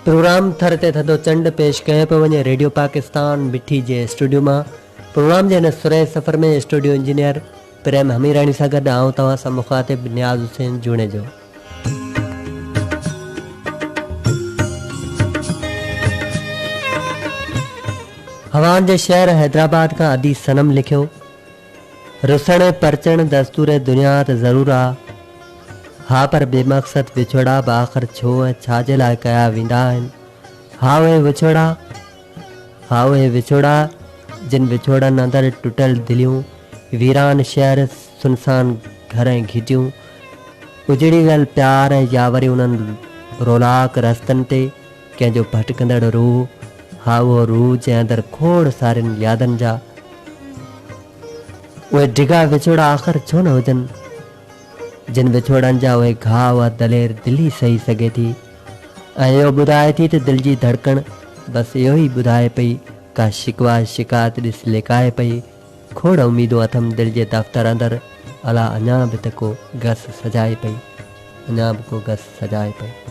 Programme थर ते थधो चंड पेश कयो पियो वञे रेडियो पाकिस्तान मिठी जे स्टूडियो मां। प्रोग्राम जे हिन सुरे सफ़र में स्टूडियो इंजीनियर प्रेम हमीराणी सां गॾु आऊं तव्हां सां मुखातिब नियाज़ हुसैन जूणे जो। हवान जे शहर हैदराबाद का अदी सनम लिखियो, रुसण परचण दस्तूर दुनिया त ज़रूर आ, हा पर बेमक़सद विछोड़ा आख़िर छो ऐं छाजे लाइ कया वेंदा आहिनि। हा उहे विछोड़ा जिन विछोड़नि अंदरि टुटल दिलियूं, वीरान शहर, सुनसान घर ऐं घिटियूं, उजड़ी वियल प्यार ऐं या वरी उन्हनि रोलाक रस्तनि ते कंहिंजो भटकंदड़ रूह। हा उहो रूह जे अंदरि खोड़ सारियुनि यादनि जा उहे डिघा विछोड़ा आख़िर छो न हुजनि, जिन विछोड़नि जा उहे घाव उहा दलेर दिली सही सघे थी। ऐं इहो ॿुधाए थी त दिलि जी धड़कण बसि इहो ई ॿुधाए पई, का शिकवा शिकायत ॾिस लिकाए पई, खोड़ उमीदूं अथमि दिलि जे दफ़्तर अंदरि, अला अञा बि त को गस सजाए पई, अञा बि को गस सजाए पई।